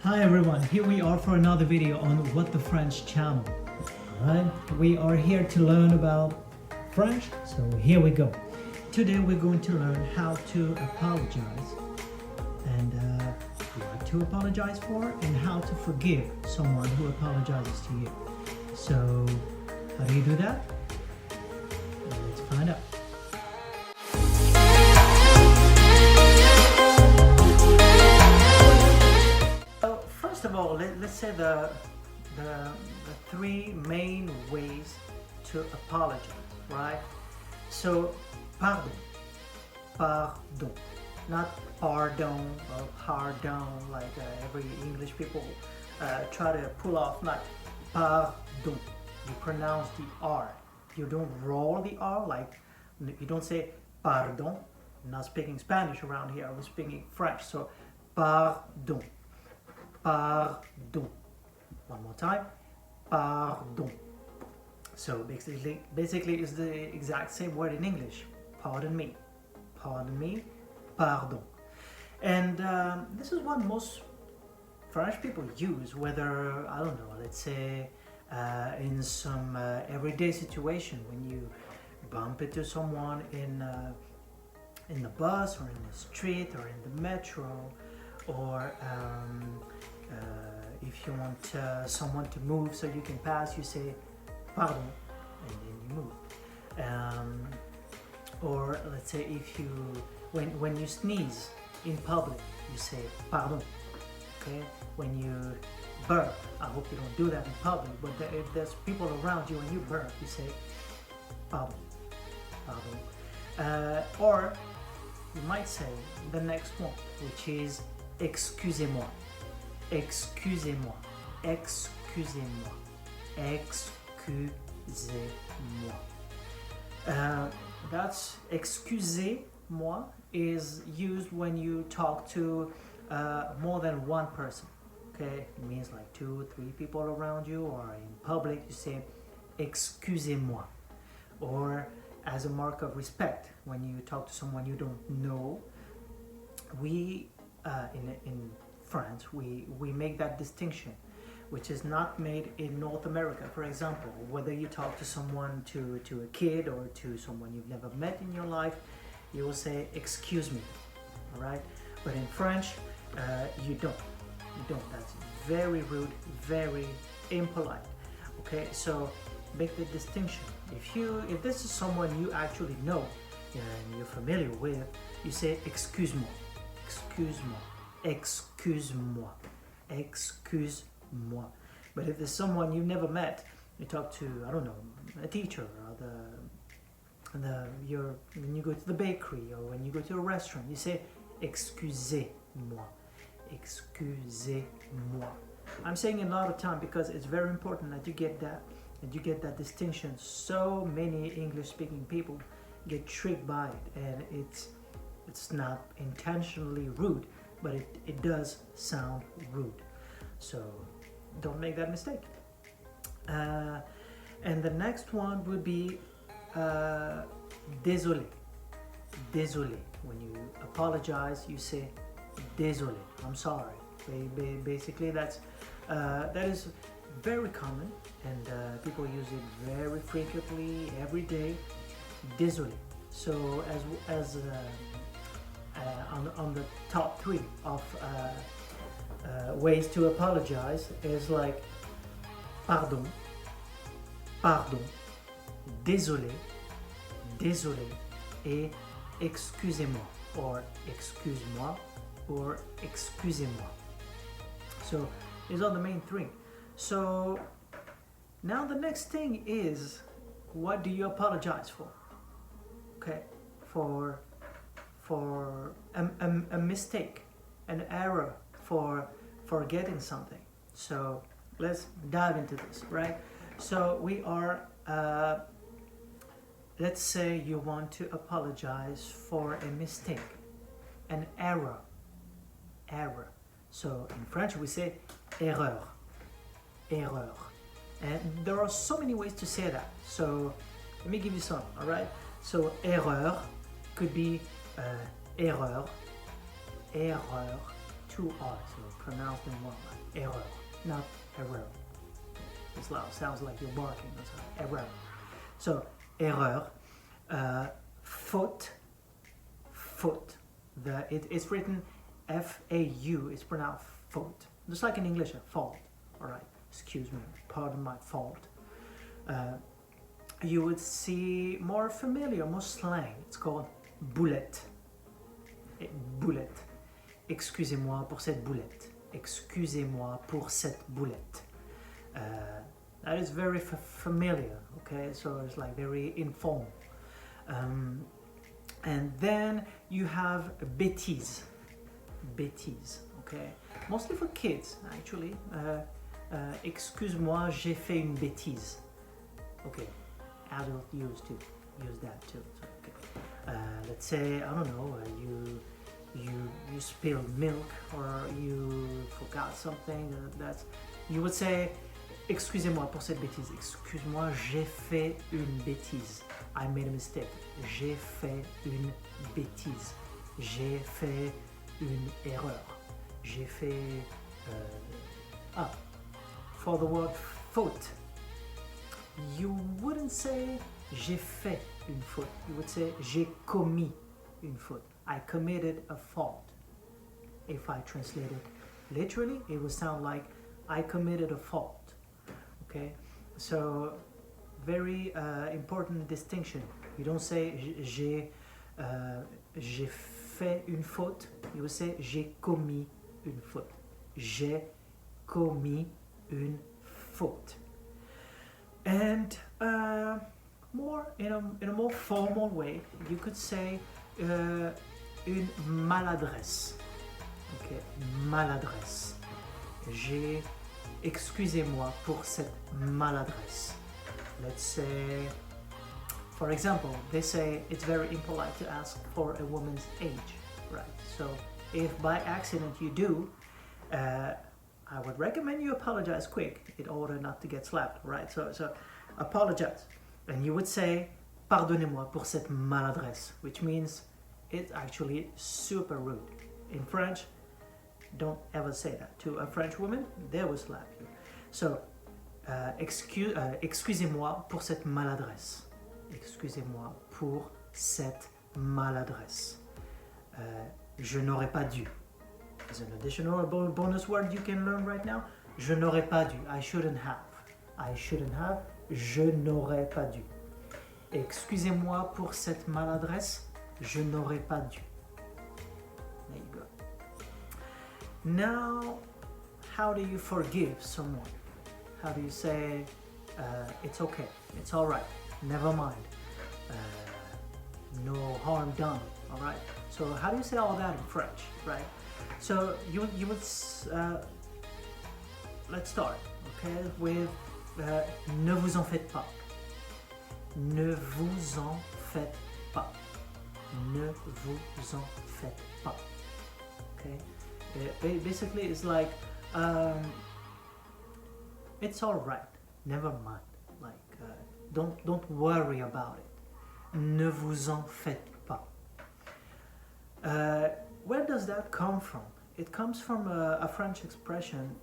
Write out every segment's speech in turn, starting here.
Hi everyone, here we are for another video on What the French channel. Alright, we are here to learn about French, so here we go. Today we're going to learn how to apologize and what to apologize for and how to forgive someone who apologizes to you. So, how do you do that? Let's find out. First of all, let's say the three main ways to apologize, right? So, pardon, not pardon or pardon like every English people try to pull off. Not pardon. You pronounce the R. You don't roll the R like you don't say pardon. I'm not speaking Spanish around here. I'm speaking French. So, pardon. Pardon. One more time. Pardon. So basically it's the exact same word in English. Pardon me. Pardon me. Pardon. And this is what most French people use, whether, I don't know, let's say in some everyday situation when you bump into someone in the bus or in the street or in the metro, or if you want someone to move so you can pass, you say pardon and then you move. Or let's say if you when you sneeze in public, you say pardon. Okay, when you burp, I hope you don't do that in public, but if there's people around you and you burp, you say pardon. Or you might say the next one, which is excusez-moi. Excusez-moi. Excusez-moi. Excusez-moi. That's excusez-moi is used when you talk to more than one person. Okay, it means like 2 or 3 people around you, or in public you say excusez-moi. Or as a mark of respect, when you talk to someone you don't know, we in France we make that distinction, which is not made in North America. For example, whether you talk to someone, to a kid or to someone you've never met in your life, you will say excuse me, all right? But in French, you don't. That's very rude, very impolite. Okay, so make the distinction. If this is someone you actually know and you're familiar with, you say excuse-moi, excuse-moi, excuse-moi, excuse-moi. But if there's someone you've never met, you talk to, I don't know, a teacher, or when you go to the bakery, or when you go to a restaurant, you say excusez-moi, excusez-moi. I'm saying it a lot of time because it's very important that you get that distinction. So many English-speaking people get tricked by it, and it's not intentionally rude, but it does sound rude. So don't make that mistake. And the next one would be désolé. Désolé. When you apologize, you say désolé. I'm sorry. Basically, that is very common, and people use it very frequently, every day. Désolé. So as on the top 3 of ways to apologize is like pardon, pardon, désolé, désolé, et excusez-moi, or excuse-moi, or excusez-moi. So these are the main 3. So now the next thing is, what do you apologize for? Okay, for a mistake, an error, for forgetting something. So let's dive into this, right? So we are, let's say you want to apologize for a mistake, an error. So in French we say erreur. And there are so many ways to say that. So let me give you some, all right? So erreur could be erreur, two R's, so pronounced in one, like erreur, not erreur. It sounds like you're barking. Erreur. So erreur, faute, faute. It's written F-A-U. It's pronounced faute, just like in English, fault. All right. Excuse me. Pardon my fault. You would see more familiar, more slang. It's called boulette. Boulette. Excusez-moi pour cette boulette. Excusez-moi pour cette boulette. That is very familiar, okay? So it's like very informal. And then you have bêtise. Bêtise, okay? Mostly for kids, actually. Excuse-moi, j'ai fait une bêtise. Okay, adults used to use that too. So, okay. Let's say, I don't know, you spilled milk or you forgot something. You would say, excusez-moi pour cette bêtise. Excuse-moi, j'ai fait une bêtise. I made a mistake. J'ai fait une bêtise. J'ai fait une erreur. J'ai fait... for the word faute, you wouldn't say j'ai fait une faute. You would say j'ai commis une faute. I committed a fault. If I translate it literally, it would sound like I committed a fault. Okay, so very important distinction. You don't say j'ai fait une faute. You would say j'ai commis une faute. J'ai commis une faute. And more in a more formal way, you could say une maladresse. Okay, maladresse. Excusez-moi pour cette maladresse. Let's say, for example, they say it's very impolite to ask for a woman's age, right? So if by accident you do, I would recommend you apologize quick in order not to get slapped, right? So apologize. And you would say, pardonnez-moi pour cette maladresse, which means it's actually super rude. In French, don't ever say that to a French woman, they will slap you. So, excusez-moi pour cette maladresse. Excusez-moi pour cette maladresse. Je n'aurais pas dû. As an additional bonus word you can learn right now. Je n'aurais pas dû. I shouldn't have. I shouldn't have. Je n'aurais pas dû. Excusez-moi pour cette maladresse. Je n'aurais pas dû. There you go. Now, how do you forgive someone? How do you say, it's okay, it's all right, never mind, no harm done, all right? So how do you say all that in French, right? So you would, let's start, okay, with ne vous en faites pas. Ne vous en faites pas. Ne vous en faites pas. Okay? Basically, it's like, it's all right, never mind. Like, don't worry about it. Ne vous en faites pas. Where does that come from? It comes from a French expression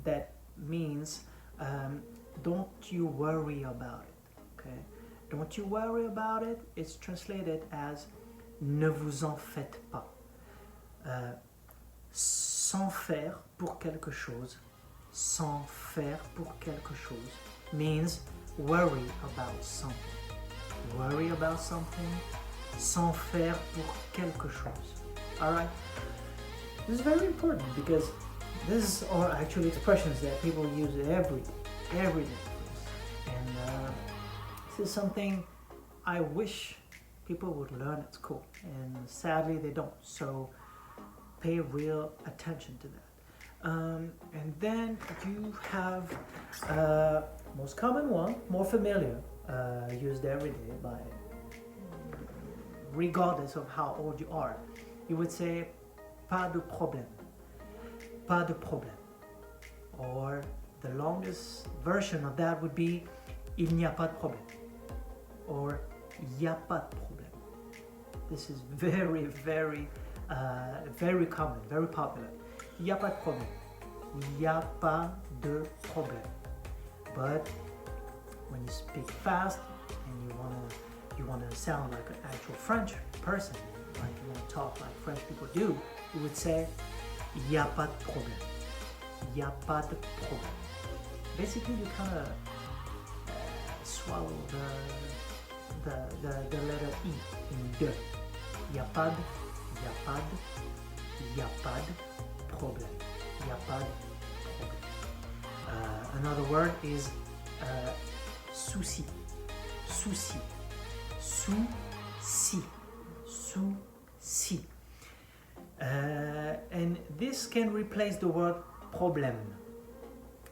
that means don't you worry about it. Okay? Don't you worry about it. It's translated as ne vous en faites pas. Sans faire pour quelque chose. Sans faire pour quelque chose means worry about something. Worry about something. Sans faire pour quelque chose. Alright? This is very important because these are actually expressions that people use every day. And this is something I wish people would learn at school. And sadly they don't. So pay real attention to that. And then you have most common one, more familiar, used every day by regardless of how old you are. You would say pas de problème. Pas de problème. Or the longest version of that would be il n'y a pas de problème. Or y a pas de problème. This is very, very, very common, very popular. il n'y a pas de problème. Il n'y a pas de problème. But when you speak fast and you wanna sound like an actual French person, like you wanna talk like French people do, you would say il n'y a pas de problème. Il n'y a pas de problème. Basically, you kind of swallow the letter E in de. Il n'y a pas de, il n'y a pas de, il n'y a pas de problème. Il n'y a pas de problème. Another word is souci. Souci. Souci. Souci. And this can replace the word problème.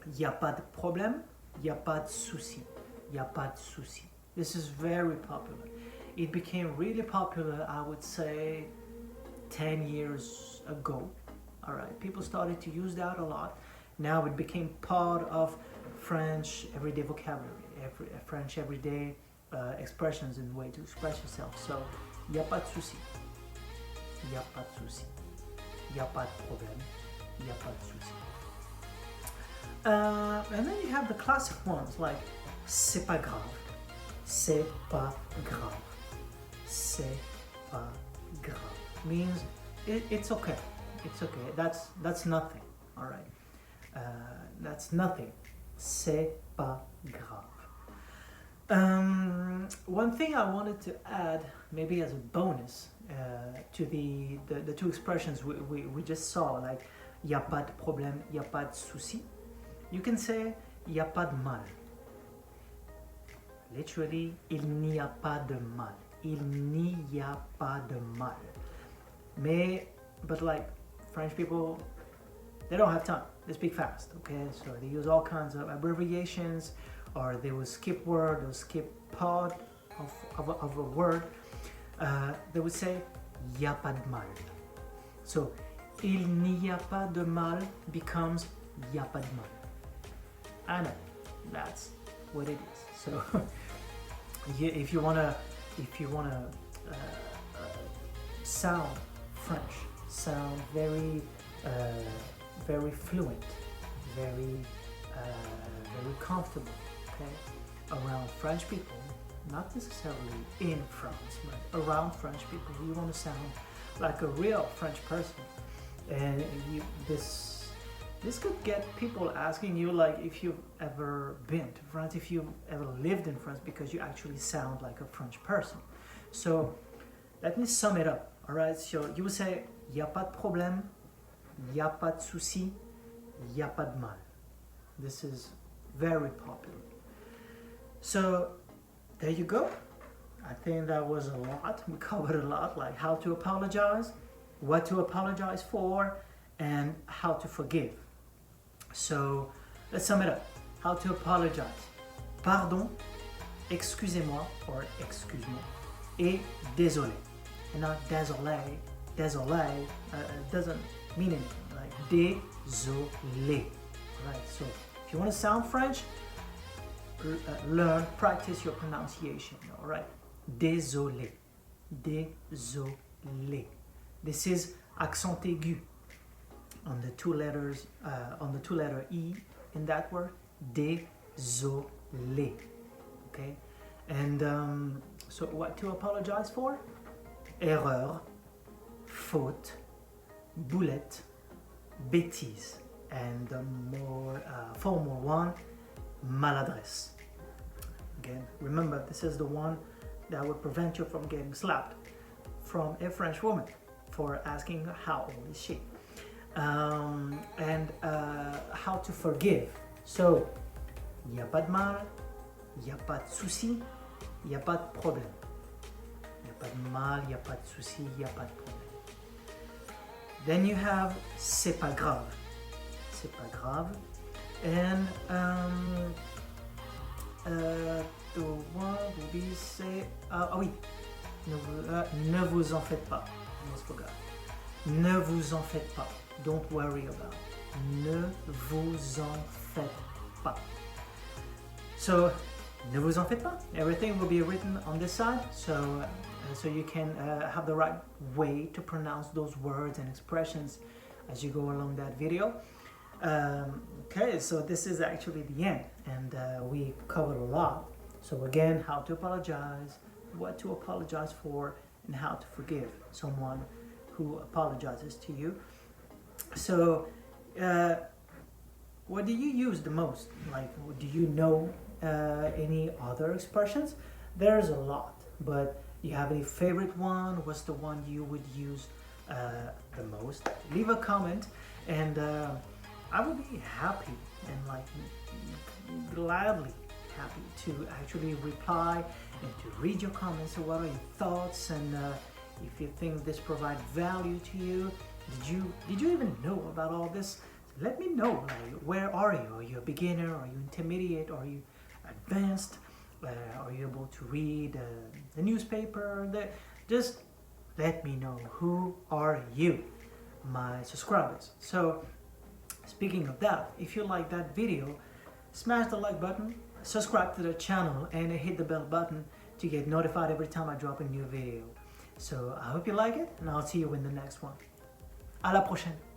Il n'y a pas de problème. Il n'y a pas de souci. Il n'y a pas de souci. This is very popular. It became really popular, I would say, 10 years ago. All right, people started to use that a lot. Now it became part of French everyday vocabulary, French everyday expressions and way to express yourself. So, il n'y a pas de souci. Il n'y a pas de souci. Il n'y a pas de problème. Il n'y a pas de souci. And then you have the classic ones like c'est pas grave. C'est pas grave. C'est pas grave. Means it's okay. It's okay. That's nothing. All right. That's nothing. C'est pas grave. One thing I wanted to add, maybe as a bonus, to the two expressions we just saw, like y a pas de problème, y a pas de souci. You can say y a pas de mal. Literally, il n'y a pas de mal. Il n'y a pas de mal. But like French people, they don't have time. They speak fast, okay? So they use all kinds of abbreviations, or they will skip word, or skip part of a word. They would say y a pas de mal. So il n'y a pas de mal becomes y a pas de mal. I know, that's what it is. So if you wanna sound French, sound very fluent, very comfortable, okay, around French people, not necessarily in France, but around French people. You want to sound like a real French person, and this could get people asking you, like, if you've ever been to France, if you've ever lived in France, because you actually sound like a French person. So let me sum it up. All right, so you would say y a pas de problème, y a pas de souci, y a pas de mal. This is very popular. So there you go. I think that was a lot. We covered a lot, like how to apologize, what to apologize for, and how to forgive. So let's sum it up. How to apologize. Pardon, excusez-moi, or excuse-moi, et désolé. And not désolé. Désolé doesn't mean anything. Like désolé. Right. So if you want to sound French, learn, practice your pronunciation. All right. Désolé. Désolé. This is accent aigu on the two letters, on the two-letter E in that word. Désolé. Okay. And so what to apologize for? Erreur, faute, boulette, bêtise, and the more formal one, maladresse. Again, remember, this is the one that would prevent you from getting slapped from a French woman for asking how old is she. And how to forgive. So, y a pas de mal, y a pas de souci, y a pas de problème. Y a pas de mal, y a pas de souci, y a pas de problème. Then you have c'est pas grave. C'est pas grave. And the one would be say, oui, ne vous en faites pas. Almost forgot. Ne vous en faites pas. Don't worry about it. Ne vous en faites pas. So, ne vous en faites pas. Everything will be written on this side, so you can have the right way to pronounce those words and expressions as you go along that video. Okay, so this is actually the end, and we covered a lot. So again, how to apologize, what to apologize for, and how to forgive someone who apologizes to you. So what do you use the most? Like, do you know any other expressions? There's a lot, but you have any favorite one? What's the one you would use the most? Leave a comment, and I would be happy and like gladly happy to actually reply and to read your comments. So what are your thoughts, and if you think this provides value to you, did you even know about all this? Let me know. Like, where are you? Are you a beginner? Are you intermediate? Are you advanced? Are you able to read the newspaper? Just let me know. Who are you, my subscribers? So speaking of that, if you like that video, smash the like button, subscribe to the channel, and hit the bell button to get notified every time I drop a new video. So I hope you like it, and I'll see you in the next one. À la prochaine.